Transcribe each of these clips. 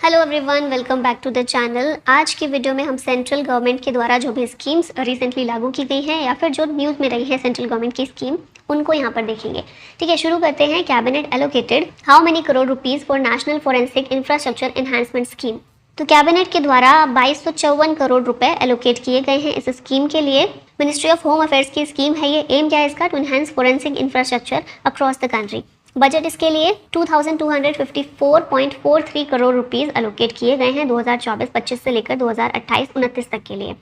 Hello everyone, welcome back to the channel. आज की video में हम सेंट्रल गवर्नमेंट के द्वारा जो भी स्कीम्स रिसेंटली लागू की गई हैं या फिर जो न्यूज़ में रही है सेंट्रल गवर्नमेंट की स्कीम, उनको यहाँ पर देखेंगे। ठीक है, शुरू करते हैं। Cabinet allocated how many crore rupees for national forensic infrastructure enhancement scheme. तो कैबिनेट के द्वारा 2254 करोड़ रुपए एलोकेट किए गए हैं इस स्कीम के लिए। मिनिस्ट्री ऑफ होम अफेयर्स की स्कीम है ये। एम क्या है इसका? To enhance forensic infrastructure across the country. Budget इसके लिए 2254.43 करोड़ रुपीस एलोकेट किए गए हैं 2024-25 से लेकर 2028-29 तक के लिए।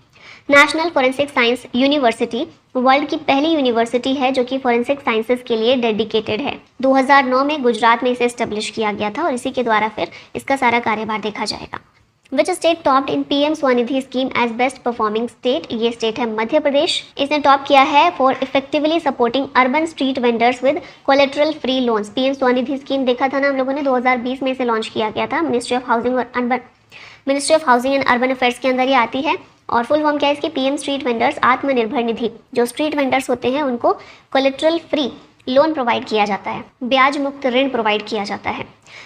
National forensic science university world की पहली यूनिवर्सिटी है जो कि फोरेंसिक साइंसेज के लिए डेडिकेटेड है। 2009 में गुजरात में इसे एस्टेब्लिश किया गया था और इसी के द्वारा फिर इसका सारा कार्यभार देखा जाएगा। Which state topped in PM Svanidhi scheme as best performing state? ये स्टेट है मध्य प्रदेश। इसने टॉप किया है for effectively supporting urban street vendors with collateral free loans. PM Svanidhi scheme देखा था ना हम लोगों ने, 2020 में इसे लॉन्च किया गया था। Ministry of housing and urban affairs के अंदर ये आती है और फुल फॉर्म क्या है इसकी? PM street vendors Atmanirbhar Nidhi. जो स्ट्रीट वेंडर्स होते हैं उनको कोलेट्रल फ्री लोन प्रोवाइड किया जाता है, ब्याज मुक्त ऋण प्रोवाइड किया जाता है।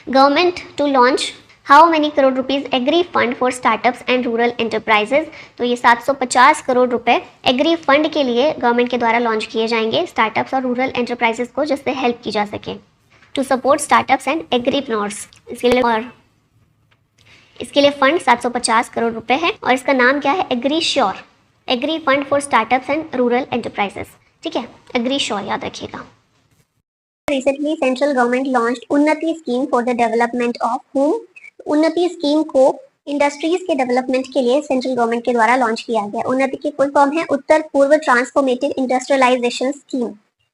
Government to launch how many crore rupees agri fund for startups and rural enterprises. तो ये 750 करोड़ रुपए एग्री फंड के लिए गवर्नमेंट के द्वारा लॉन्च किए जाएंगे स्टार्टअप्स और रूरल एंटरप्राइजेज को, जिससे हेल्प की जा सके टू सपोर्ट स्टार्टअप्स एंड एग्रीप्रेन्योर्स। इसके लिए फंड 750 करोड़ रुपए है और इसका नाम क्या है? Agri sure, agri fund for startups and rural enterprises. ठीक है, एग्री श्योर याद रखिएगा। Recently central government launched Unnati scheme for the development of home. Unnati scheme को इंडस्ट्रीज के डेवलपमेंट के लिए सेंट्रल गवर्नमेंट के द्वारा लॉन्च किया गया। उन्नति की फुल फॉर्म है Uttar Poorva transformative industrialisation scheme.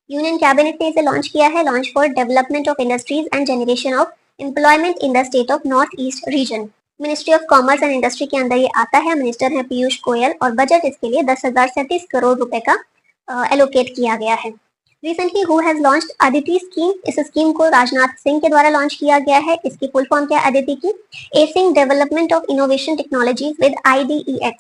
Union cabinet ने इसे लॉन्च किया है, launch for development of industries and generation of employment in the state of north east region. Ministry of commerce and industry के अंदर ये आता है। मिनिस्टर है पीयूष गोयल और बजट इसके लिए 10,037 करोड़ रुपए का एलोकेट किया गया है। Recently who has launched Aditi scheme. इस स्कीम को राजनाथ सिंह के द्वारा लॉन्च किया गया है। इसकी फुल फॉर्म क्या है अदिति की? Acing development of innovation technologies with IDEX।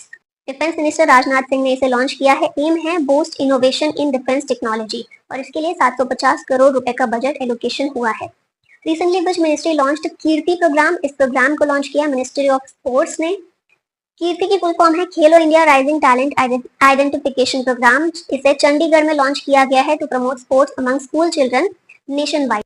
Defence minister Rajnath Singh ने इसे लॉन्च किया है। एम है boost innovation in defence technology और इसके लिए 750 करोड़ रुपए का बजट एलोकेशन हुआ है। Recently which ministry launched KIRTI programme. इस प्रोग्राम को लॉन्च किया मिनिस्ट्री ऑफ स्पोर्ट्स ने। कीर्ति की फुल फॉर्म है Khelo India rising talent identification programme. इसे चंडीगढ़ में लॉन्च किया गया है to promote sports among school children nationwide.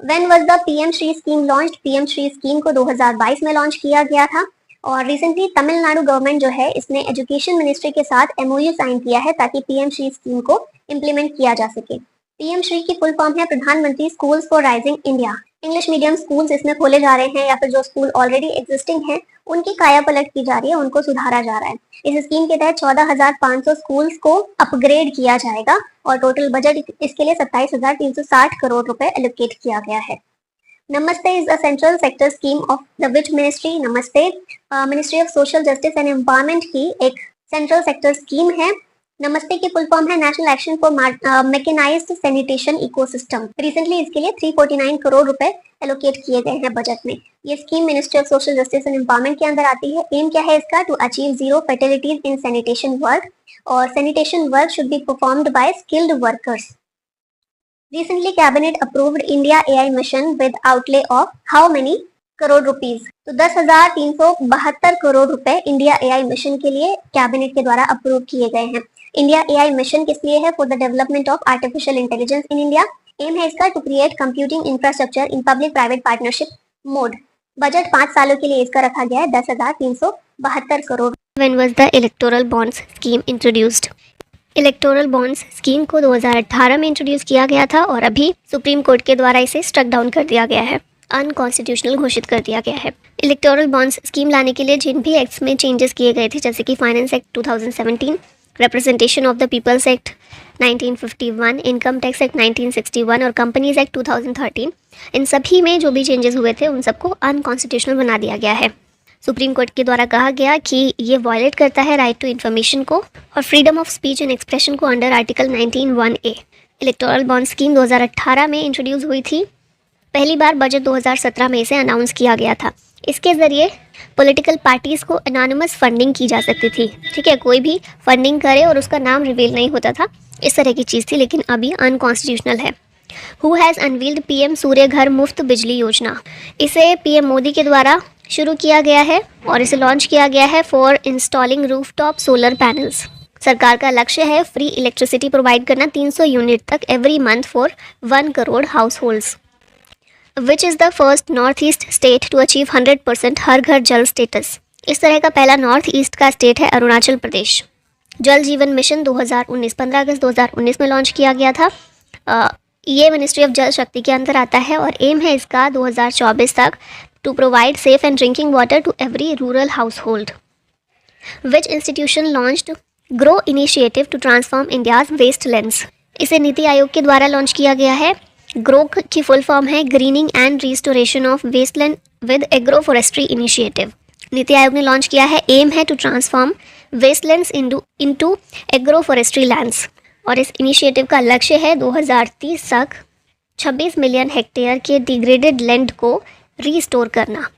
When was the PM Shri scheme launched? PM Shri scheme को 2022 में लॉन्च किया गया था और रिसेंटली तमिलनाडु गवर्नमेंट जो है इसने एजुकेशन मिनिस्ट्री के साथ MOU साइन किया है ताकि पीएम श्री स्कीम को इम्प्लीमेंट किया जा सके। पीएम श्री की फुल फॉर्म है प्रधानमंत्री schools for rising India. English medium schools इसमें खोले जा रहे हैं या फिर जो स्कूल ऑलरेडी एग्जिस्टिंग हैं उनकी काया पलट की जा रही है, उनको सुधारा जा रहा है। इस स्कीम के तहत 14,500 स्कूल्स को अपग्रेड किया जाएगा और टोटल बजट इसके लिए 27,360 करोड़ रुपए एलोकेट किया गया है। Namaste is a central sector scheme of the which ministry? Namaste ministry of social justice and empowerment की एक सेंट्रल सेक्टर स्कीम है। नमस्ते की फुल फॉर्म है national action for mechanised sanitation ecosystem. Recently इसके लिए 349 करोड़ रुपए एलोकेट किए गए हैं बजट में। ये scheme ministry of social justice and empowerment के अंदर आती है। एम क्या है इसका? To achieve zero fatalities in sanitation work और sanitation work should be performed by skilled workers. Recently cabinet approved India AI mission with outlay of how many crore rupees? तो 10,372 करोड़ रुपए इंडिया AI मिशन के लिए cabinet के द्वारा approve किए गए हैं। इंडिया AI मिशन किस लिए है? For the development of artificial intelligence in India. Aim है इसका to create computing infrastructure in public private partnership mode. Budget 5 सालों के लिए इसका रखा गया है 10,372 crore. When was the electoral bonds scheme introduced? Electoral bonds scheme को 2018 में इंट्रोड्यूस किया गया था और अभी सुप्रीम कोर्ट के द्वारा इसे स्ट्रक डाउन कर दिया गया है, अनकॉन्स्टिट्यूशनल घोषित कर दिया गया है। इलेक्टोरल बॉन्ड्स स्कीम लाने के लिए जिन भी एक्ट्स में चेंजेस किए गए थे, जैसे कि finance act 2017, representation of the people's act 1951, income tax act 1961 और कंपनीज एक्ट 2013, इन सभी में जो भी चेंजेस हुए थे उन सबको अनकॉन्स्टिट्यूशनल बना दिया गया है। सुप्रीम कोर्ट के द्वारा कहा गया कि ये वायलेट करता है राइट टू इन्फॉर्मेशन को और freedom of speech and expression को under article 19(1)(a। Electoral bond scheme 2018 में इंट्रोड्यूस हुई थी। पहली बार बजट 2017 में इसे अनाउंस किया गया था। इसके ज़रिए पॉलिटिकल पार्टीज़ को एनोनिमस फंडिंग की जा सकती थी। ठीक है, कोई भी फंडिंग करे और उसका नाम रिवील नहीं होता था, इस तरह की चीज़ थी, लेकिन अभी अनकॉन्स्टिट्यूशनल है। हु हैज़ अनवील्ड PM सूर्य घर मुफ्त बिजली योजना? इसे PM मोदी के द्वारा शुरू किया गया है और इसे लॉन्च किया गया है for installing rooftop solar panels. सरकार का लक्ष्य है फ्री इलेक्ट्रिसिटी प्रोवाइड करना 300 यूनिट तक every month for 1 crore household. Which is the first north east state to achieve 100% Har Ghar Jal status. इस तरह का पहला नॉर्थ ईस्ट का स्टेट है अरुणाचल प्रदेश। जल जीवन मिशन 2019 15 अगस्त 2019 में लॉन्च किया गया था। ये मिनिस्ट्री ऑफ जल शक्ति के अंदर आता है और एम है इसका 2024 तक to provide safe and drinking water to every rural household. Which institution launched grow initiative to transform India's wastelands. इसे नीति आयोग के द्वारा लॉन्च किया गया है। ग्रो की फुल फॉर्म है greening and restoration of wasteland with agro forestry initiative. NITI Aayog ने लॉन्च किया है। एम है to transform wastelands into agro forestry lands और इस इनिशिएटिव का लक्ष्य है 2030 तक 26 मिलियन हेक्टेयर के डिग्रेडेड लैंड को रीस्टोर करना।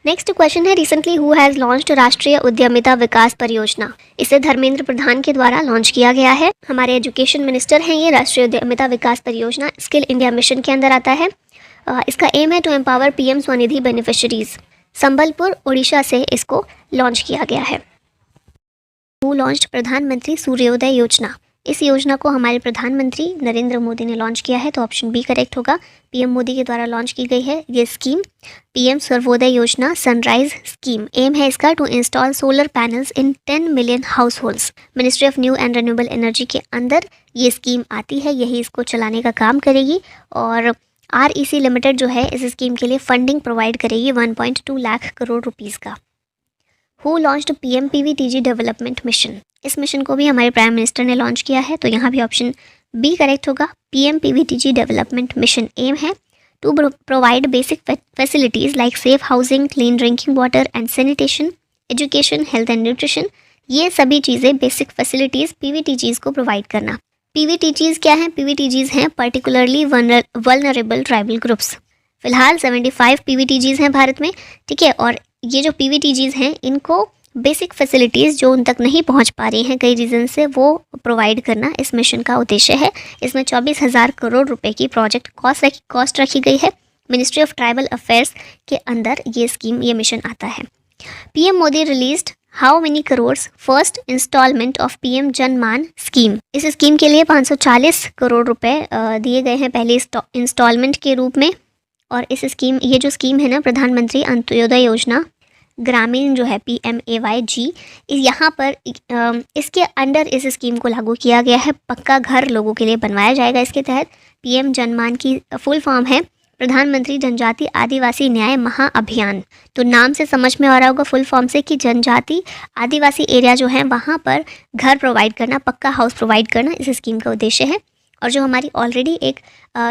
नेक्स्ट क्वेश्चन है recently who has launched Rashtriya Udyamita विकास परियोजना। इसे धर्मेंद्र प्रधान के द्वारा लॉन्च किया गया है। हमारे एजुकेशन मिनिस्टर हैं ये। राष्ट्रीय उद्यमिता विकास परियोजना स्किल इंडिया मिशन के अंदर आता है। इसका एम है to empower PM Svanidhi beneficiaries. Sambalpur Odisha से इसको लॉन्च किया गया है। हु लॉन्च्ड प्रधानमंत्री सूर्योदय योजना। इस योजना को हमारे प्रधानमंत्री नरेंद्र मोदी ने लॉन्च किया है, तो ऑप्शन बी करेक्ट होगा। पीएम मोदी के द्वारा लॉन्च की गई है ये स्कीम पीएम सर्वोदय योजना सनराइज स्कीम। एम है इसका to install solar panels in 10 million household. Ministry of new and renewable energy के अंदर ये स्कीम आती है, यही इसको चलाने का काम करेगी और REC लिमिटेड जो है इस स्कीम के लिए फंडिंग प्रोवाइड करेगी 1.2 लाख करोड़ रुपीज़ का। Who launched PMPVTG development mission. इस मिशन को भी हमारे प्राइम मिनिस्टर ने लॉन्च किया है, तो यहाँ भी ऑप्शन बी करेक्ट होगा। PMPVTG डेवलपमेंट मिशन एम है to provide basic facilities like safe housing, clean drinking water and sanitation, education, health and nutrition. ये सभी चीज़ें बेसिक फैसिलिटीज़ PVTGs को प्रोवाइड करना। PVTGs क्या हैं? PVTGs हैं पर्टिकुलरली वल्नरेबल ट्राइबल ग्रुप्स। फिलहाल 75 PVTGs हैं भारत में, ठीक है। और ये जो PVTGs हैं इनको बेसिक फैसिलिटीज़ जो उन तक नहीं पहुंच पा रही हैं कई रीज़न से, वो प्रोवाइड करना इस मिशन का उद्देश्य है। इसमें 24,000 करोड़ रुपए की प्रोजेक्ट कॉस्ट रखी गई है। मिनिस्ट्री ऑफ ट्राइबल अफेयर्स के अंदर ये मिशन आता है। PM Modi released how many crores first instalment of PM Janman scheme. इस स्कीम के लिए 540 करोड़ रुपए दिए गए हैं पहले इंस्टॉलमेंट के रूप में। और ये जो स्कीम है ना, प्रधानमंत्री अंत्योदय योजना ग्रामीण जो है PMAYG, यहाँ पर इसके अंडर इस स्कीम को लागू किया गया है। पक्का घर लोगों के लिए बनवाया जाएगा इसके तहत। PM जनमान की फुल फॉर्म है प्रधानमंत्री जनजाति आदिवासी न्याय महाअभियान। तो नाम से समझ में आ रहा होगा फुल फॉर्म से कि जनजाति आदिवासी एरिया जो है वहाँ पर घर प्रोवाइड करना, पक्का हाउस प्रोवाइड करना इस स्कीम का उद्देश्य है। और जो हमारी ऑलरेडी एक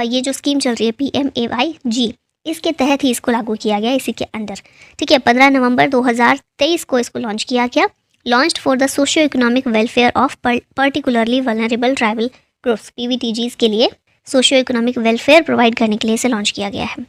ये जो स्कीम चल रही है PMAYG, इसके तहत ही इसको लागू किया गया इसी के अंदर, ठीक है। 15 नवंबर 2023 को इसको लॉन्च किया गया। Launched for the socio economic welfare of particularly vulnerable tribal groups. PVTGs के लिए सोशियो इकोनॉमिक वेलफेयर प्रोवाइड करने के लिए इसे लॉन्च किया गया है।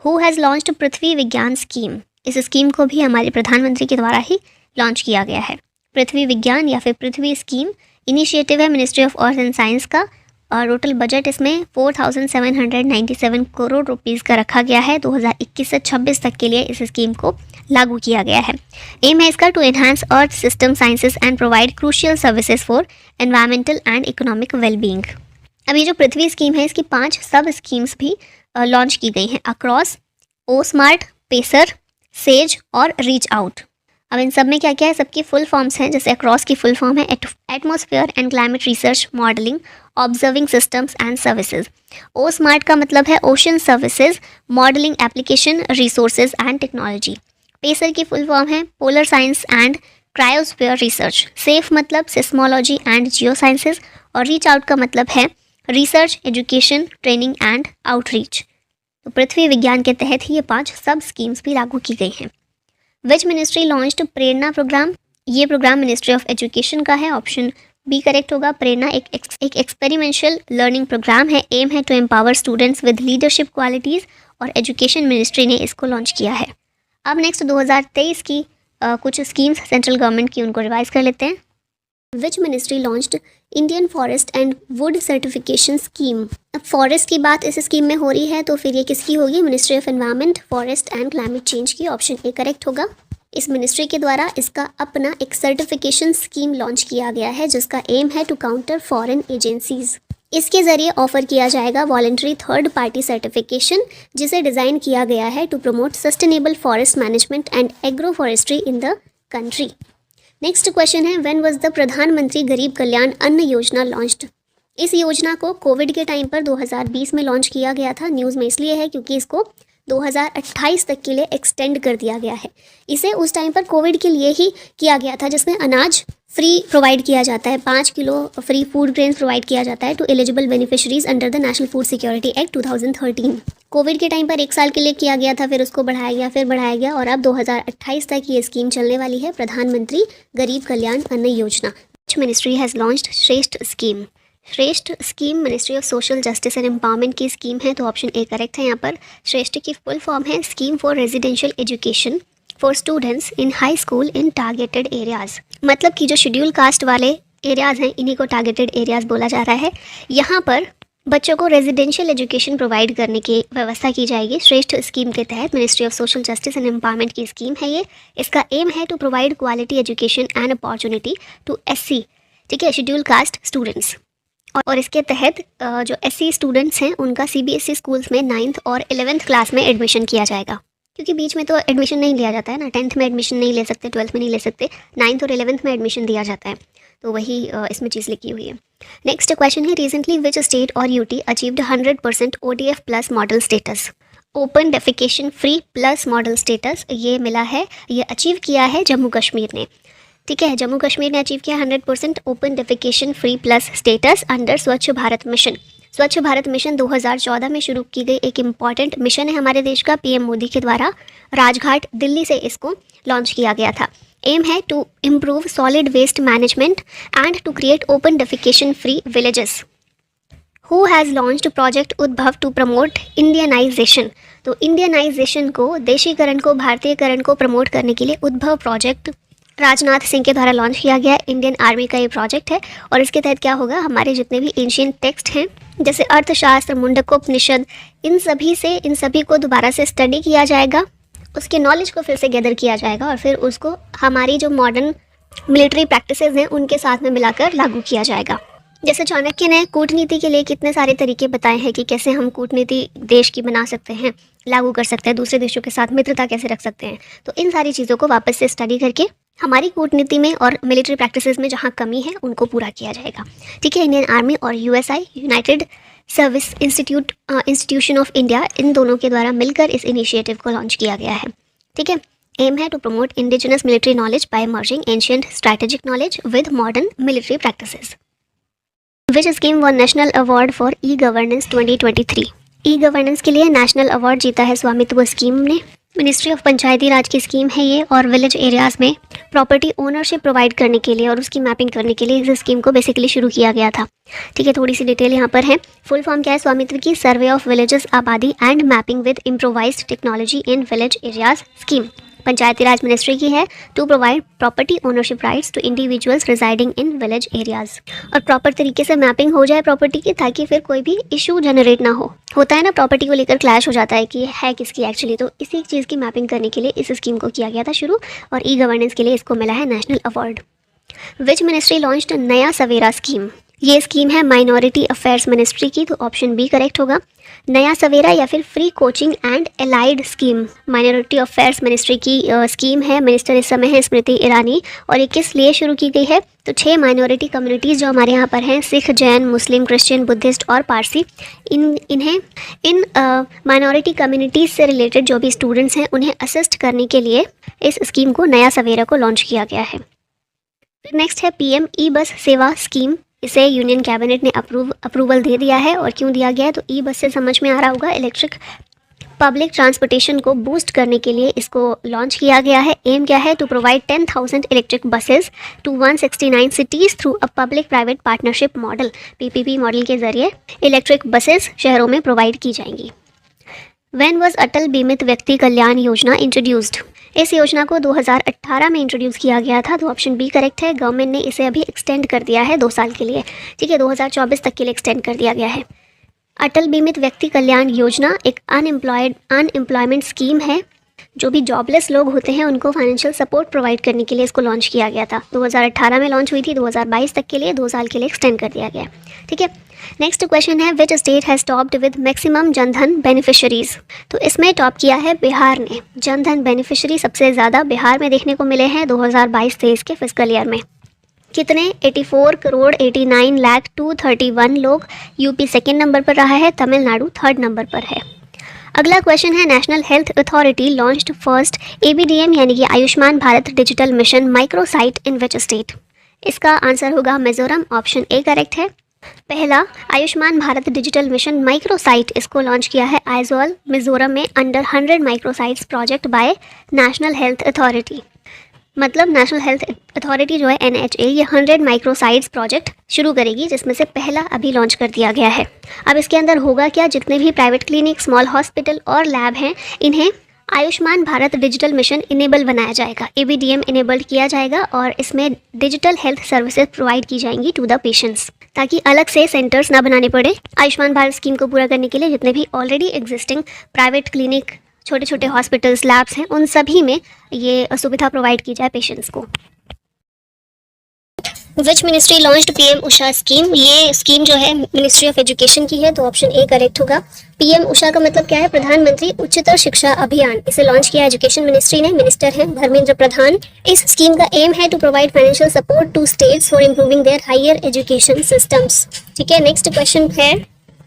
हु हैज़ लॉन्च्ड पृथ्वी विज्ञान स्कीम। इस स्कीम को भी हमारे प्रधानमंत्री के द्वारा ही लॉन्च किया गया है। पृथ्वी विज्ञान या फिर पृथ्वी स्कीम इनिशिएटिव है ministry of earth and science का। और टोटल बजट इसमें 4,797 करोड़ रुपीज़ का रखा गया है। 2021 से 26 तक के लिए इस स्कीम को लागू किया गया है। एम है इसका to enhance earth system sciences and provide crucial services for environmental and economic wellbeing. अब ये जो पृथ्वी स्कीम है इसकी 5 सब स्कीम्स भी लॉन्च की गई हैं। अक्रॉस, ओ स्मार्ट, पेसर, सेज और रीच आउट। अब इन सब में क्या क्या है, सबकी फुल फॉर्म्स हैं। जैसे अक्रॉस की फुल फॉर्म है atmosphere and climate research modelling observing systems and services. O SMART का मतलब है ocean services modelling application resources and technology. PACER की फुल फॉर्म है polar science and cryosphere research. SAGE मतलब सिस्मोलॉजी एंड जियो साइंसेज। और reach out का मतलब है research, education, training and outreach. तो पृथ्वी विज्ञान के तहत ही ये 5 सब स्कीम्स भी लागू की गई हैं। Which ministry launched Prerana programme. ये प्रोग्राम मिनिस्ट्री ऑफ एजुकेशन का है, ऑप्शन बी करेक्ट होगा। प्रेरणा एक एक्सपेरिमेंशियल लर्निंग प्रोग्राम है। एम है to empower students with leadership qualities और एजुकेशन मिनिस्ट्री ने इसको लॉन्च किया है। अब नेक्स्ट 2023 की कुछ स्कीम्स सेंट्रल गवर्नमेंट की, उनको रिवाइज कर लेते हैं। Which ministry launched Indian forest and would certification scheme. अब फॉरेस्ट की बात इस स्कीम में हो रही है तो फिर ये किसकी होगी, ministry of environment, forest and climate change की, ऑप्शन ए करेक्ट होगा। इस मिनिस्ट्री के द्वारा इसका अपना एक सर्टिफिकेशन स्कीम लॉन्च किया गया है जिसका एम है टू काउंटर फॉरेन एजेंसीज। इसके ज़रिए ऑफर किया जाएगा वॉलंटरी थर्ड पार्टी सर्टिफिकेशन जिसे डिज़ाइन किया गया है to promote sustainable forest management and agro forestry in the country. Next question है, when was the Pradhan Mantri Garib कल्याण अन्न योजना लॉन्च्ड। इस योजना को कोविड के टाइम पर 2020 में लॉन्च किया गया था। न्यूज़ में इसलिए है क्योंकि इसको 2028 तक के लिए एक्सटेंड कर दिया गया है। इसे उस टाइम पर कोविड के लिए ही किया गया था जिसमें अनाज फ्री प्रोवाइड किया जाता है, 5 kilo free food grains provide किया जाता है to eligible beneficiaries under the national food security act 2013। Covid के टाइम पर 1 साल के लिए किया गया था, फिर उसको बढ़ाया गया, फिर बढ़ाया गया और अब 2028 तक ये स्कीम चलने वाली है, प्रधानमंत्री गरीब कल्याण अन्न योजना। विच मिनिस्ट्री हैज़ लॉन्च्ड श्रेष्ठ स्कीम। श्रेष्ठ scheme ministry of social justice and empowerment की स्कीम है तो ऑप्शन ए करेक्ट है। यहाँ पर श्रेष्ठ की फुल फॉर्म है scheme for residential education for students in high school in targeted areas. मतलब कि जो शेड्यूल कास्ट वाले एरियाज़ हैं इन्हीं को टारगेटेड एरियाज़ बोला जा रहा है। यहाँ पर बच्चों को रेजिडेंशियल एजुकेशन प्रोवाइड करने की व्यवस्था की जाएगी श्रेष्ठ स्कीम के तहत। Ministry of social justice and empowerment की स्कीम है ये। इसका एम है to provide quality education and opportunity to SC, ठीक है, शेड्यूल कास्ट स्टूडेंट्स। और इसके तहत जो SC स्टूडेंट्स हैं उनका CBSE स्कूल्स में 9th और 11th क्लास में एडमिशन किया जाएगा, क्योंकि बीच में तो एडमिशन नहीं लिया जाता है ना, 10th में एडमिशन नहीं ले सकते, 12th में नहीं ले सकते, 9th और 11th में एडमिशन दिया जाता है, तो वही इसमें चीज़ लिखी हुई है। नेक्स्ट क्वेश्चन है, रिसेंटली विच स्टेट और UT achieved 100% ODF plus model status. Open defecation free plus model status ये मिला है, ये अचीव किया है जम्मू कश्मीर ने, ठीक है। जम्मू कश्मीर ने अचीव किया 100% open defecation free plus status under स्वच्छ भारत मिशन। स्वच्छ भारत मिशन 2014 में शुरू की गई एक इम्पॉर्टेंट मिशन है हमारे देश का, PM मोदी के द्वारा राजघाट दिल्ली से इसको लॉन्च किया गया था। एम है to improve solid waste management and to create open defecation free villages. Who has launched project Udbhav to promote Indianisation. तो इंडियनाइजेशन को, देशीकरण को, भारतीयकरण को प्रमोट करने के लिए उद्भव प्रोजेक्ट राजनाथ सिंह के द्वारा लॉन्च किया गया। इंडियन आर्मी का ये प्रोजेक्ट है और इसके तहत क्या होगा, हमारे जितने भी एंशिएंट टेक्स्ट हैं जैसे अर्थशास्त्र, मुंडकोपनिषद, इन सभी को दोबारा से स्टडी किया जाएगा, उसके नॉलेज को फिर से गैदर किया जाएगा और फिर उसको हमारी जो मॉडर्न मिलिट्री प्रैक्टिसेस हैं उनके साथ में मिलाकर लागू किया जाएगा। जैसे चाणक्य ने कूटनीति के लिए कितने सारे तरीके बताए हैं कि कैसे हम कूटनीति देश की बना सकते हैं, लागू कर सकते हैं, दूसरे देशों के साथ मित्रता कैसे रख सकते हैं, तो इन सारी चीज़ों को वापस से स्टडी करके हमारी कूटनीति में और मिलिट्री प्रैक्टिसेस में जहाँ कमी है उनको पूरा किया जाएगा, ठीक है। इंडियन आर्मी और USI united service institution of India, इन दोनों के द्वारा मिलकर इस इनिशिएटिव को लॉन्च किया गया है, ठीक है। एम है to promote indigenous military knowledge by merging ancient strategic knowledge with modern military practices. Which scheme won national award for e-governance 2023। E-governance के लिए नेशनल अवार्ड जीता है स्वामित्व स्कीम ने। मिनिस्ट्री ऑफ पंचायती राज की स्कीम है ये और विलेज एरियाज़ में प्रॉपर्टी ओनरशिप प्रोवाइड करने के लिए और उसकी मैपिंग करने के लिए इस स्कीम को बेसिकली शुरू किया गया था, ठीक है। थोड़ी सी डिटेल यहाँ पर है। फुल फॉर्म क्या है स्वामित्व की, survey of villages Abadi and mapping with improvised technology in village areas scheme. Panchayati Raj ministry की है to provide property ownership rights to individuals residing in village areas, और प्रॉपर तरीके से मैपिंग हो जाए प्रॉपर्टी की ताकि फिर कोई भी इशू जनरेट ना हो। होता है ना, प्रॉपर्टी को लेकर क्लैश हो जाता है कि है किसकी एक्चुअली, तो इसी चीज़ की मैपिंग करने के लिए इस स्कीम को किया गया था शुरू और E-गवर्नेंस के लिए इसको मिला है नेशनल अवार्ड। विच मिनिस्ट्री लॉन्च्ड नया सवेरा स्कीम। ये स्कीम है माइनॉरिटी अफेयर्स मिनिस्ट्री की, तो ऑप्शन बी करेक्ट होगा। नया सवेरा या फिर free coaching and allied scheme minority affairs ministry की स्कीम है। मिनिस्टर इस समय है स्मृति ईरानी और ये किस लिए शुरू की गई है, तो 6 माइनॉरिटी कम्युनिटीज़ जो हमारे यहाँ पर हैं, सिख, जैन, मुस्लिम, क्रिश्चियन, बुद्धिस्ट और पारसी, इन माइनॉरिटी कम्युनिटीज़ से रिलेटेड जो भी स्टूडेंट्स हैं उन्हें असिस्ट करने के लिए इस स्कीम को नया सवेरा को लॉन्च किया गया है। नेक्स्ट है PM ई-बस सेवा स्कीम। इसे यूनियन कैबिनेट ने अप्रूवल दे दिया है और क्यों दिया गया है, तो ई-बस से समझ में आ रहा होगा, इलेक्ट्रिक पब्लिक ट्रांसपोर्टेशन को बूस्ट करने के लिए इसको लॉन्च किया गया है। एम क्या है, to provide 10,000 electric buses to 169 cities through a public private partnership model. PPP model के जरिए इलेक्ट्रिक बसेस शहरों में प्रोवाइड की जाएंगी। व्हेन वाज अटल बीमित व्यक्ति कल्याण योजना इंट्रोड्यूस्ड। इस योजना को 2018 में इंट्रोड्यूस किया गया था, तो ऑप्शन बी करेक्ट है। गवर्नमेंट ने इसे अभी एक्सटेंड कर दिया है 2 साल के लिए, ठीक है, 2024 तक के लिए एक्सटेंड कर दिया गया है। अटल बीमित व्यक्ति कल्याण योजना एक अनएम्प्लॉयमेंट स्कीम है। जो भी जॉबलेस लोग होते हैं उनको फाइनेंशियल सपोर्ट प्रोवाइड करने के लिए इसको लॉन्च किया गया था। 2018 में लॉन्च हुई थी, 2022 तक के लिए 2 साल के लिए एक्सटेंड कर दिया गया, ठीक है। नेक्स्ट क्वेश्चन है, which state has topped with maximum Jan Dhan beneficiaries. तो इसमें टॉप किया है बिहार ने। जनधन बेनिफिशरी सबसे ज़्यादा बिहार में देखने को मिले हैं 2022-23 के फिजिकल ईयर में। कितने? 84 करोड़ 89 लाख 231 लोग। यूपी सेकेंड नंबर पर रहा है, तमिलनाडु थर्ड नंबर पर है। अगला क्वेश्चन है, national health authority launched first ABDM यानी कि Ayushman Bharat digital mission microsite in which state. इसका आंसर होगा मिजोरम, ऑप्शन ए करेक्ट है। पहला Ayushman Bharat digital mission microsite इसको लॉन्च किया है आइजोल मिजोरम में under 100 microsites project by national health authority. मतलब नेशनल हेल्थ अथॉरिटी जो है NHA ये 100 माइक्रोसाइट्स प्रोजेक्ट शुरू करेगी, जिसमें से पहला अभी लॉन्च कर दिया गया है। अब इसके अंदर होगा क्या, जितने भी प्राइवेट क्लिनिक, स्मॉल हॉस्पिटल और लैब हैं इन्हें Ayushman Bharat digital mission enable बनाया जाएगा, ABDM इनेबल्ड किया जाएगा और इसमें डिजिटल हेल्थ सर्विसेज प्रोवाइड की जाएंगी टू द पेशेंट्स, ताकि अलग से सेंटर्स ना बनाने पड़े। आयुष्मान भारत स्कीम को पूरा करने के लिए जितने भी ऑलरेडी एग्जिस्टिंग प्राइवेट क्लिनिक, छोटे छोटे हॉस्पिटल्स, लैब्स हैं, उन सभी में ये सुविधा प्रोवाइड की जाए पेशेंट्स को। विच ministry launched PM Usha scheme. ये स्कीम जो है मिनिस्ट्री ऑफ एजुकेशन की है, तो ऑप्शन ए करेक्ट होगा। PM उषा का मतलब क्या है? प्रधानमंत्री उच्चतर शिक्षा अभियान। इसे लॉन्च किया एजुकेशन मिनिस्ट्री ने, मिनिस्टर हैं धर्मेंद्र प्रधान। इस स्कीम का एम है to provide financial support to states for improving their higher education systems, ठीक है। नेक्स्ट क्वेश्चन है,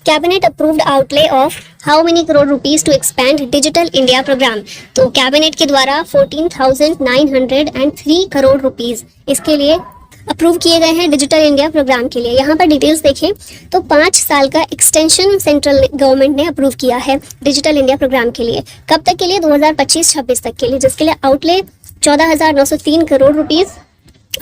cabinet approved outlay of how many crore rupees to expand digital India programme. तो cabinet के द्वारा 14,903 करोड़ रुपीज इसके लिए अप्रूव किए गए हैं डिजिटल इंडिया प्रोग्राम के लिए। यहाँ पर डिटेल्स देखें तो 5 साल का एक्सटेंशन सेंट्रल गवर्नमेंट ने अप्रूव किया है डिजिटल इंडिया प्रोग्राम के लिए। कब तक के लिए? 2025-26 तक के लिए, जिसके लिए आउटले 14,903 करोड़ रुपीज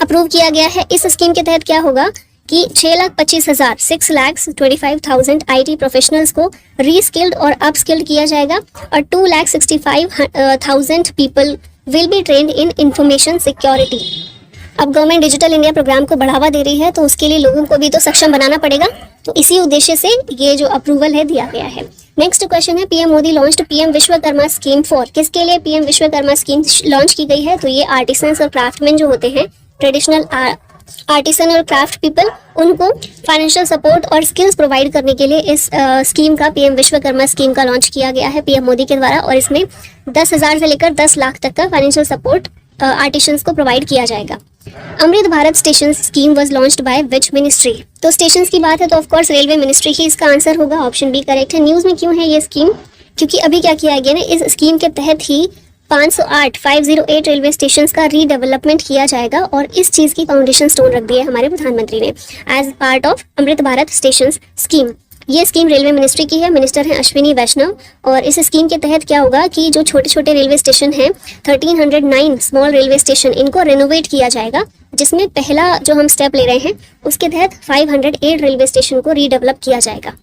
अप्रूव किया गया है। इस स्कीम के तहत क्या होगा कि 6,25,000 IT प्रोफेशनल्स को रीस्किल्ड और अपस्किल्ड किया जाएगा और 2,65,000 people will be trend in information security. अब गवर्नमेंट डिजिटल इंडिया प्रोग्राम को बढ़ावा दे रही है, तो उसके लिए लोगों को भी तो सक्षम बनाना पड़ेगा, तो इसी उद्देश्य से ये जो अप्रूवल है दिया गया है। नेक्स्ट क्वेश्चन है, PM Modi launched PM Vishwakarma scheme for. किसके लिए PM विश्वकर्मा स्कीम लॉन्च की गई है? तो ये आर्टिसंस और क्राफ्टमैन जो होते हैं, ट्रेडिशनल आर्टिसन और क्राफ्ट पीपल, उनको फाइनेंशियल सपोर्ट और स्किल्स प्रोवाइड करने के लिए इस स्कीम का, PM विश्वकर्मा स्कीम का लॉन्च किया गया है PM मोदी के द्वारा। और इसमें 10,000 से लेकर 10 लाख तक का फाइनेंशियल सपोर्ट आर्टिशंस को प्रोवाइड किया जाएगा। Amrit Bharat station scheme was launched by which ministry. तो स्टेशंस की बात है तो ऑफकोर्स रेलवे मिनिस्ट्री ही इसका आंसर होगा, ऑप्शन बी करेक्ट है। न्यूज़ में क्यों है ये स्कीम? क्योंकि अभी क्या किया गया ना, इस स्कीम के तहत ही 508 रेलवे स्टेशन का रीडेवलपमेंट किया जाएगा और इस चीज़ की फाउंडेशन स्टोन रख दी है हमारे प्रधानमंत्री ने as part of Amrit Bharat station scheme. ये स्कीम रेलवे मिनिस्ट्री की है, मिनिस्टर हैं अश्विनी वैष्णव। और इस स्कीम के तहत क्या होगा कि जो छोटे छोटे रेलवे स्टेशन हैं, 1309 स्मॉल रेलवे स्टेशन, इनको रेनोवेट किया जाएगा, जिसमें पहला जो हम स्टेप ले रहे हैं उसके तहत 508 रेलवे स्टेशन को रीडेवलप किया जाएगा।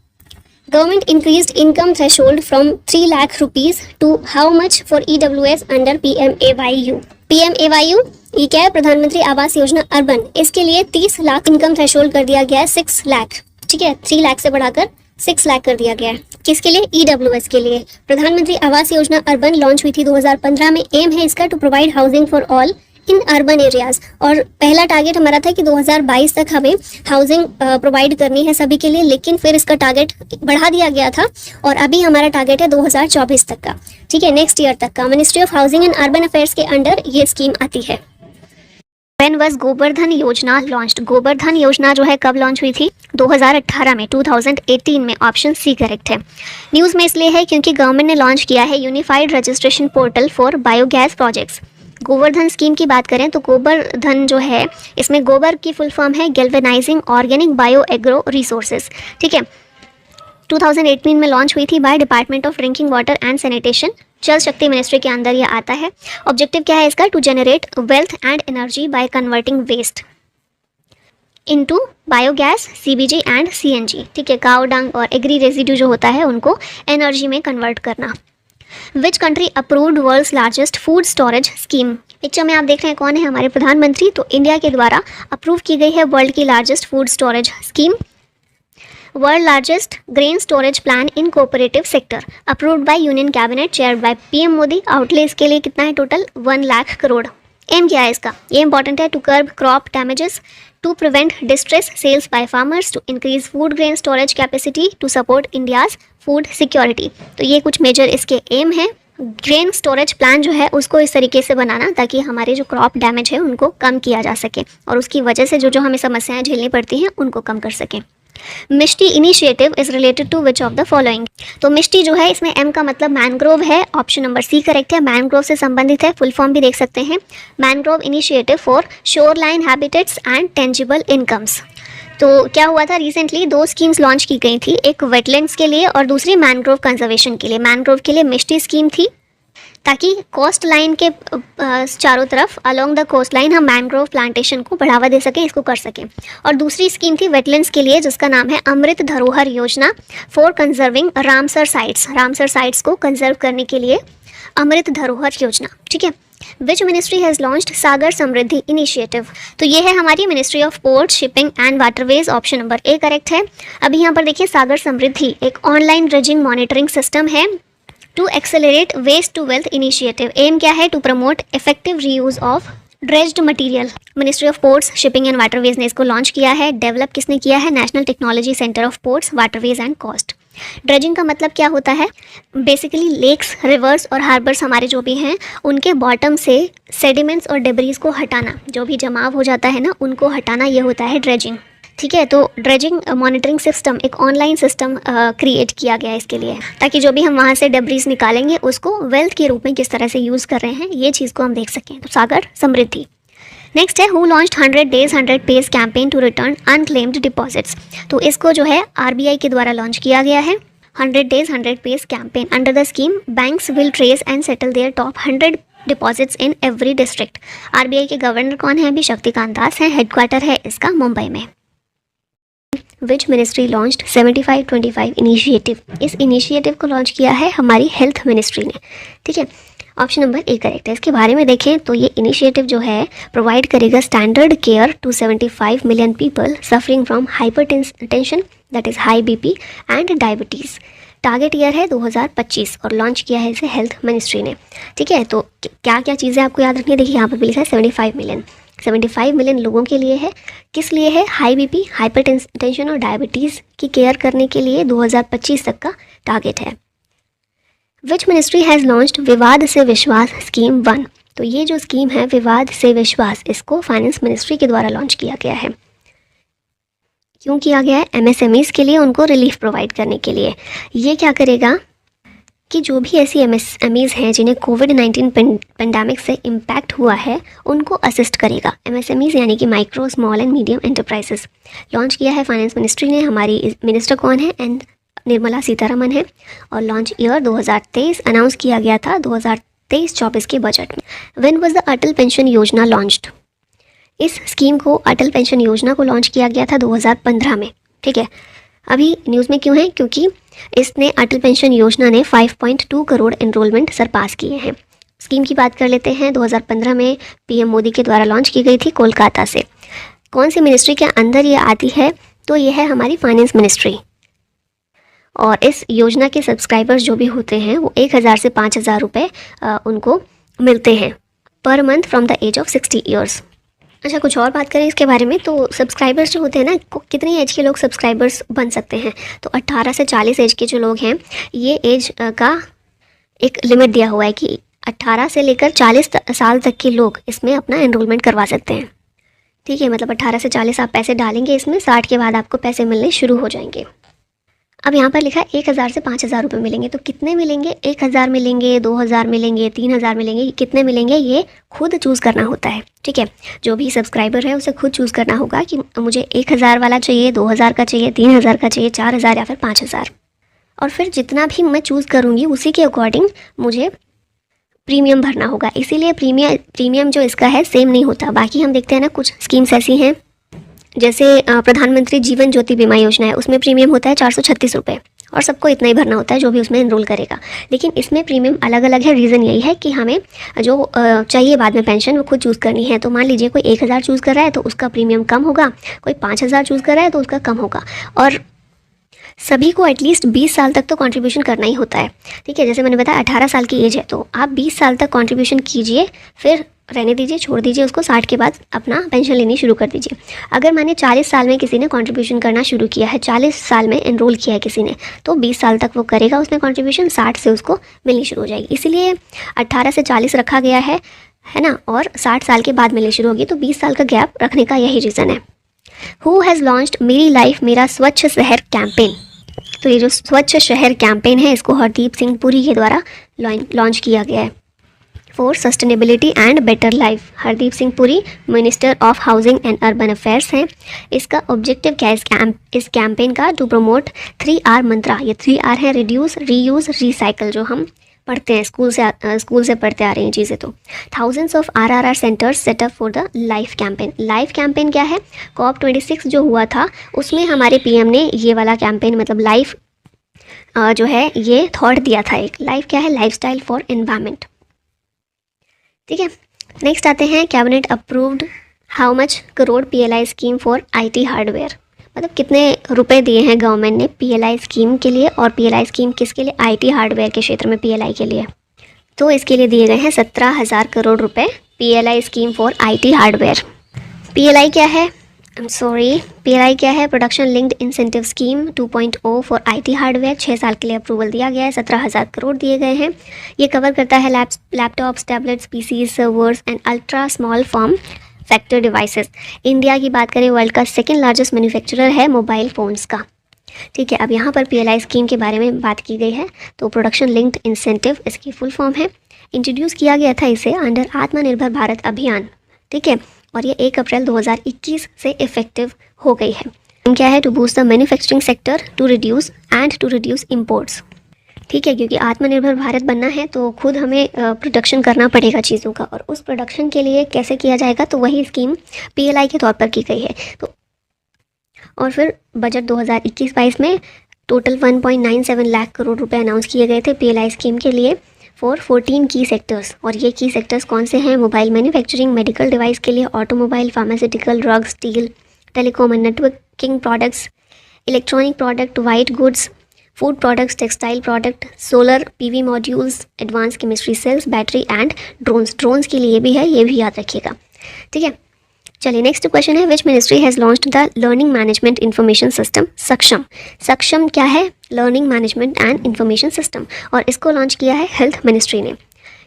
Government increased income threshold from 3 lakh rupees to how much for EWS under PMAYU? PMAYU ये क्या है? प्रधानमंत्री आवास योजना अर्बन। इसके लिए 30 लाख इनकम थ्रेशोल्ड कर दिया गया है, 6 लाख, ठीक है, 3 लाख से बढ़ाकर 6 लाख कर दिया गया है। किसके लिए? EWS के लिए। प्रधानमंत्री आवास योजना अर्बन लॉन्च हुई थी 2015 में। एम है इसका to provide housing for all in urban areas. और पहला टारगेट हमारा था कि 2022 तक हमें हाउसिंग प्रोवाइड करनी है सभी के लिए, लेकिन फिर इसका टारगेट बढ़ा दिया गया था और अभी हमारा टारगेट है 2024 तक का, ठीक है, नेक्स्ट ईयर तक का। Ministry of housing and urban affairs के अंडर ये स्कीम आती है। When was गोबर्धन योजना लॉन्च्ड? गोबर्धन योजना जो है कब लॉन्च हुई थी? 2018 में, 2018 में, ऑप्शन सी करेक्ट है। न्यूज़ में इसलिए है क्योंकि गवर्नमेंट ने लॉन्च किया है unified registration portal for biogas projects. Govardhan scheme की बात करें तो गोबर्धन जो है, इसमें गोबर की फुल फॉर्म है galvanising organic bio agro resources, ठीक है। 2018 में लॉन्च हुई थी by department of drinking water and sanitation, जल शक्ति मिनिस्ट्री के अंदर ये आता है। ऑब्जेक्टिव क्या है इसका? To generate wealth and energy by converting waste into biogas, CBG and CNG, ठीक है। काउ डंग और एग्री रेजिड्यू जो होता है उनको एनर्जी में कन्वर्ट करना। Which country approved world's largest food storage scheme. Picture में आप देख रहे हैं कौन है हमारे प्रधानमंत्री, तो इंडिया के द्वारा अप्रूव की गई है वर्ल्ड की largest food storage scheme, world largest grain storage plan in cooperative sector, approved by union cabinet, chaired by PM Modi. Outlay इसके लिए कितना है टोटल 1 लाख करोड़। एम क्या है इसका, ये इंपॉर्टेंट है, to curb crop damages, to prevent distress sales by farmers, to increase food grain storage capacity, to support India's food security. तो ये कुछ मेजर इसके एम है। ग्रेन स्टोरेज प्लान जो है उसको इस तरीके से बनाना ताकि हमारे जो क्रॉप डैमेज है उनको कम किया जा सके और उसकी वजह से जो हमें समस्याएं झेलनी पड़ती हैं उनको कम कर सके। Mishti initiative is related to which of the following. तो मिष्टी जो है इसमें एम का मतलब मैनग्रोव है, ऑप्शन नंबर सी करेक्ट है, मैनग्रोव से संबंधित है, फुल फॉर्म भी देख सकते हैं, mangrove initiative for shoreline habitats and tangible incomes. तो क्या हुआ था, रिसेंटली 2 स्कीम्स लॉन्च की गई थी, एक वेटलैंड्स के लिए और दूसरी मैनग्रोव कंजर्वेशन के लिए। मैनग्रोव के लिए मिष्टी स्कीम थी ताकि कोस्ट लाइन के चारों तरफ अलोंग द कोस्ट लाइन हम मैनग्रोव प्लांटेशन को बढ़ावा दे सकें, इसको कर सकें। और दूसरी स्कीम थी वेटलैंड्स के लिए जिसका नाम है Amrit Dharohar Yojana for conserving Ramsar sites, Ramsar sites को कंजर्व करने के लिए अमृत धरोहर योजना, ठीक है। Which ministry has launched Sagar Samriddhi initiative. तो ये है हमारी ministry of port shipping and waterways, option number A correct है। अभी यहाँ पर देखिए सागर समृद्धि एक ऑनलाइन ड्रेजिंग मॉनिटरिंग सिस्टम है to accelerate waste to wealth initiative. Aim क्या है, to promote effective reuse of dredged material. Ministry of ports shipping and waterways ने इसको लॉन्च किया है। डेवलप किसने किया है, national technology centre of ports waterways and coast. Dredging का मतलब क्या होता है, बेसिकली लेक्स, रिवर्स और हार्बर्स हमारे जो भी हैं उनके बॉटम से सेडिमेंट्स और डेब्रीज को हटाना, जो भी जमाव हो जाता है ना उनको हटाना, ये होता है ड्रेजिंग, ठीक है। तो ड्रेजिंग मॉनिटरिंग सिस्टम एक ऑनलाइन सिस्टम क्रिएट किया गया है इसके लिए, ताकि जो भी हम वहाँ से डेब्रीज निकालेंगे उसको वेल्थ के रूप में किस तरह से यूज़ कर रहे हैं ये चीज़ को हम देख सकें। तो सागर समृद्धि। नेक्स्ट है who launched 100 days 100 pays campaign to return unclaimed deposits. तो इसको जो है आरबीआई के द्वारा लॉन्च किया गया है। 100 days 100 pays campaign under the scheme banks will trace and settle there top 100 deposits in every district. RBI के गवर्नर कौन है, अभी शक्तिकांत दास है, हेडक्वार्टर है इसका मुंबई में। विच मिनिस्ट्री लॉन्च्ड 75-25 इनिशिएटिव। इस इनिशिएटिव को लॉन्च किया है हमारी हेल्थ मिनिस्ट्री ने, ठीक है। ऑप्शन नंबर ए करेक्ट है। इसके बारे में देखें तो ये इनिशिएटिव जो है प्रोवाइड करेगा standard care to 75 million people suffering from hypertension that is high BP and diabetes. Target year है 2025 और लॉन्च किया है इसे हेल्थ मिनिस्ट्री ने, ठीक है। तो क्या क्या चीज़ें आपको याद रखनी है, देखिए यहाँ पर भी लिखा है 75 मिलियन लोगों के लिए है। किस लिए है, हाई बीपी, हाइपरटेंशन और डायबिटीज़ की केयर करने के लिए 2025 तक का टारगेट है। विच मिनिस्ट्री हैज़ लॉन्च्ड विवाद से विश्वास स्कीम 1। तो ये जो स्कीम है विवाद से विश्वास, इसको फाइनेंस मिनिस्ट्री के द्वारा लॉन्च किया गया है। क्यों किया गया है, एमएसएमईज़ के लिए उनको रिलीफ प्रोवाइड करने के लिए। ये क्या करेगा कि जो भी ऐसी एमएसएमईज़ हैं जिन्हें कोविड-19 पेंडेमिक से इम्पैक्ट हुआ है उनको असिस्ट करेगा। एमएसएमईज़ यानी कि micro small and medium enterprises. Launch किया है फाइनेंस मिनिस्ट्री ने, हमारी मिनिस्टर कौन है, एंड निर्मला सीतारमन है। और लॉन्च ईयर 2023 अनाउंस किया गया था 2023-24 के बजट में। When was the Atal pension योजना लॉन्च्ड। इस स्कीम को अटल पेंशन योजना को लॉन्च किया गया था 2015 में, ठीक है। अभी न्यूज़ में क्यों है, क्योंकि इसने अटल पेंशन योजना ने 5.2 करोड़ एनरोलमेंट सरपास किए हैं। स्कीम की बात कर लेते हैं। 2015 में पीएम मोदी के द्वारा लॉन्च की गई थी कोलकाता से। कौन सी मिनिस्ट्री के अंदर ये आती है, तो ये है हमारी फाइनेंस मिनिस्ट्री। और इस योजना के सब्सक्राइबर्स जो भी होते हैं वो 1000 से 5000 रुपये उनको मिलते हैं पर month from the age of 60 years. अच्छा, कुछ और बात करें इसके बारे में तो सब्सक्राइबर्स जो होते हैं ना, कितनी एज के लोग सब्सक्राइबर्स बन सकते हैं, तो 18 से 40 एज के जो लोग हैं ये एज का एक लिमिट दिया हुआ है कि 18 से लेकर 40 साल तक के लोग इसमें अपना एनरोलमेंट करवा सकते हैं, ठीक है। मतलब 18 से 40 आप पैसे डालेंगे इसमें, 60 के बाद आपको पैसे मिलने शुरू हो जाएंगे। अब यहाँ पर लिखा है 1000 से 5000 रुपये मिलेंगे, तो कितने मिलेंगे, 1000 मिलेंगे, 2000 मिलेंगे, 3000 मिलेंगे, कितने मिलेंगे ये खुद चूज़ करना होता है, ठीक है। जो भी सब्सक्राइबर है उसे खुद चूज़ करना होगा कि मुझे 1000 वाला चाहिए, 2000 का चाहिए, 3000 का चाहिए, 4000 या फिर 5000। और फिर जितना भी मैं चूज़ करूँगी उसी के अकॉर्डिंग मुझे प्रीमियम भरना होगा। इसीलिए प्रीमियम जो इसका है सेम नहीं होता। बाकी हम देखते हैं ना, कुछ स्कीम्स ऐसी हैं जैसे प्रधानमंत्री जीवन ज्योति बीमा योजना है, उसमें प्रीमियम होता है 436 रुपये, और सबको इतना ही भरना होता है जो भी उसमें एनरोल करेगा। लेकिन इसमें प्रीमियम अलग अलग है। रीज़न यही है कि हमें जो चाहिए बाद में पेंशन वो खुद चूज़ करनी है। तो मान लीजिए कोई 1000 चूज़ कर रहा है तो उसका प्रीमियम कम होगा, कोई 5000 चूज़ कर रहा है तो उसका कम होगा। और सभी को एटलीस्ट 20 साल तक तो कंट्रीब्यूशन करना ही होता है। ठीक है, जैसे मैंने बताया 18 साल की एज है तो आप 20 साल तक कंट्रीब्यूशन कीजिए, फिर रहने दीजिए, छोड़ दीजिए उसको, 60 के बाद अपना पेंशन लेनी शुरू कर दीजिए। अगर मैंने 40 साल में किसी ने कंट्रीब्यूशन करना शुरू किया है, 40 साल में एनरोल किया है किसी ने, तो 20 साल तक वो करेगा उसमें कंट्रीब्यूशन, 60 से उसको मिलनी शुरू हो जाएगी। इसीलिए 18 से 40 रखा गया है ना, और 60 साल के बाद मिलनी शुरू होगी। तो 20 साल का गैप रखने का यही रीज़न है। हु हैज़ लॉन्च्ड मेरी लाइफ मेरा स्वच्छ शहर कैंपेन। तो ये जो स्वच्छ शहर कैंपेन है इसको हरदीप सिंह पुरी के द्वारा लॉन्च किया गया है for sustainability and better life. Hardeep Singh Puri minister of housing and urban affairs हैं। इसका ऑब्जेक्टिव क्या है इस कैंपेन का? टू प्रमोट 3R मंत्रा। ये 3R है, रिड्यूस, रीयूज़, रिसाइकल, जो हम पढ़ते हैं स्कूल से पढ़ते आ रही हैं चीज़ें। तो thousands of RRR centres setup for the life campaign. Life campaign क्या है? COP26 जो हुआ था उसमें हमारे PM ने ये वाला कैंपेन मतलब लाइफ जो है ये थॉट दिया था। एक लाइफ क्या है? Lifestyle for environment. ठीक है, नेक्स्ट आते हैं cabinet approved how much crore PLI scheme for IT hardware. मतलब कितने रुपए दिए हैं गवर्नमेंट ने PLI स्कीम के लिए, और PLI स्कीम किसके लिए? IT हार्डवेयर के क्षेत्र में PLI के लिए। तो इसके लिए दिए गए हैं 17,000 करोड़ रुपए PLI scheme for IT hardware. PLI क्या है? PLI क्या है? Production linked incentive scheme 2.0 for IT hardware. 6 साल के लिए अप्रूवल दिया गया है, 17,000 करोड़ दिए गए हैं। ये कवर करता है laptops, tablets, PCs, servers and ultra small form factor devices. India की बात करें, वर्ल्ड का सेकेंड लार्जेस्ट मैन्युफैक्चरर है मोबाइल फ़ोन्स का। ठीक है, अब यहाँ पर PLI स्कीम के बारे में बात की गई है। तो प्रोडक्शन लिंक्ड इंसेंटिव इसकी फुल फॉर्म है। इंट्रोड्यूस किया गया था इसे अंडर आत्मनिर्भर भारत अभियान। ठीक है, और ये 1 अप्रैल 2021 से इफेक्टिव हो गई है। क्या है? To boost the manufacturing sector to reduce imports. ठीक है, क्योंकि आत्मनिर्भर भारत बनना है तो खुद हमें प्रोडक्शन करना पड़ेगा चीज़ों का, और उस प्रोडक्शन के लिए कैसे किया जाएगा? तो वही स्कीम PLI के तौर पर की गई है। तो और फिर बजट 2021-22 में टोटल 1.97 लाख करोड़ रुपए अनाउंस किए गए थे PLI स्कीम के लिए फॉर 14 की सेक्टर्स। और ये की सेक्टर्स कौन से हैं? मोबाइल मैन्युफैक्चरिंग, मेडिकल डिवाइस के लिए, automobile, pharmaceutical, drugs, steel, telecom and networking products, electronic product, white goods, food products, textile product, solar PV modules, advance chemistry cells, battery and drones के लिए भी है, ये भी याद रखिएगा। ठीक है, चलिए नेक्स्ट क्वेश्चन है, which ministry has launched the learning management information system सक्षम। सक्षम क्या है? Learning management and information system, और इसको लॉन्च किया है हेल्थ मिनिस्ट्री ने।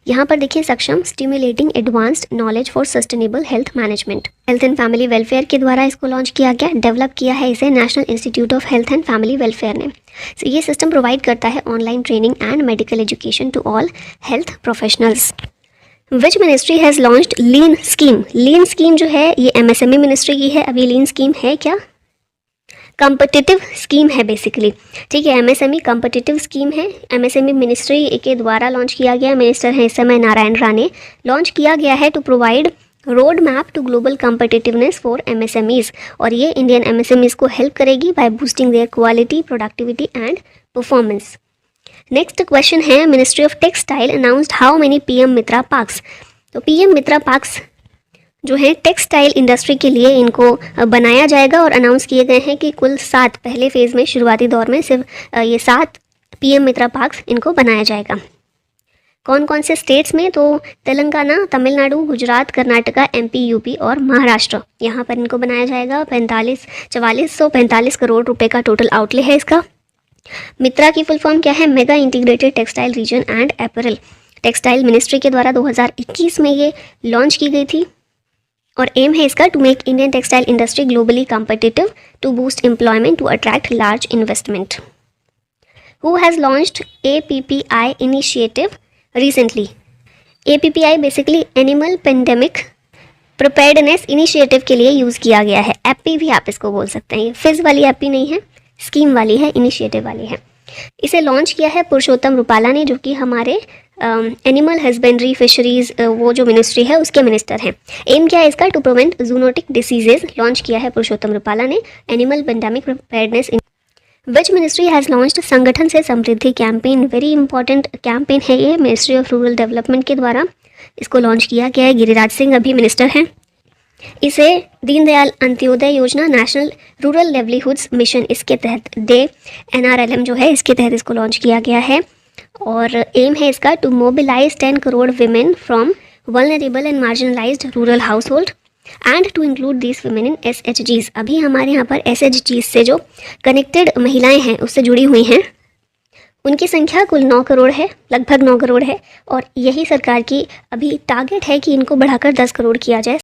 यहाँ पर देखिए, सक्षम stimulating advanced knowledge for sustainable health management. Health and family welfare के द्वारा इसको लॉन्च किया गया। डेवलप किया है इसे national institute of health and family welfare ने। ये सिस्टम प्रोवाइड करता है online training and medical education to all health professionals. Which ministry has launched lean scheme. Lean scheme जो है ये MSME मिनिस्ट्री की है। अभी लीन स्कीम है क्या? कॉम्पिटिटिव स्कीम है बेसिकली। ठीक है, MSME कॉम्पिटिटिव स्कीम है, MSME मिनिस्ट्री के द्वारा लॉन्च किया गया। मिनिस्टर हैं इस समय नारायण राणे। लॉन्च किया गया है to provide road map to global competitiveness for MSMEs, और ये इंडियन MSMEs को हेल्प करेगी by boosting their quality, productivity and performance. Next question है, ministry of textile announced how many PM Mitra parks. तो PM मित्रा पार्क्स जो है textile industry के लिए इनको बनाया जाएगा, और अनाउंस किए गए हैं कि कुल 7 पहले फेज़ में, शुरुआती दौर में सिर्फ ये 7 PM मित्रा पार्क्स इनको बनाया जाएगा। कौन कौन से स्टेट्स में? तो तेलंगाना, तमिलनाडु, गुजरात, कर्नाटका, MP, UP और महाराष्ट्र, यहाँ पर इनको बनाया जाएगा। 4445 करोड़ रुपए का टोटल आउटले है इसका। मित्रा की फुल फॉर्म क्या है? Mega integrated textile reason and apparel. Textile ministry के द्वारा 2021 में ये लॉन्च की गई थी, और एम है इसका to make Indian textile industry globally competitive, to boost employment, to attract large investment. Who has launched APPI initiative recently. APPI basically animal pandemic preparedness initiative के लिए यूज़ किया गया है। एपी भी आप इसको बोल सकते हैं। ये फिज वाली एपी नहीं है, स्कीम वाली है, इनिशिएटिव वाली है। इसे लॉन्च किया है पुरुषोत्तम रूपाला ने, जो कि हमारे एनिमल हस्बेंड्री, फिशरीज वो जो मिनिस्ट्री है उसके मिनिस्टर हैं। एम क्या है इसका? To prevent zoonotic diseases. Launch किया है पुरुषोत्तम रूपाला ने animal pandemic preparedness which ministry has launched संगठन से समृद्धि कैंपेन, वेरी इंपॉर्टेंट कैंपेन है ये, मिनिस्ट्री ऑफ रूरल डेवलपमेंट के द्वारा इसको लॉन्च किया गया है। गिरिराज सिंह अभी मिनिस्टर हैं। इसे दीनदयाल अंत्योदय योजना, नेशनल रूरल लाइवलीहुड्स मिशन, इसके तहत डे NRLM जो है इसके तहत इसको लॉन्च किया गया है। और एम है इसका to mobilise 10 crore women from vulnerable and marginalised rural household and to include this women in SHGs। अभी हमारे यहाँ पर SHGs से जो कनेक्टेड महिलाएं हैं उससे जुड़ी हुई हैं, उनकी संख्या कुल 9 करोड़ है, लगभग 9 करोड़ है। और यही सरकार की अभी टारगेट है कि इनको बढ़ाकर 10 करोड़ किया जाए।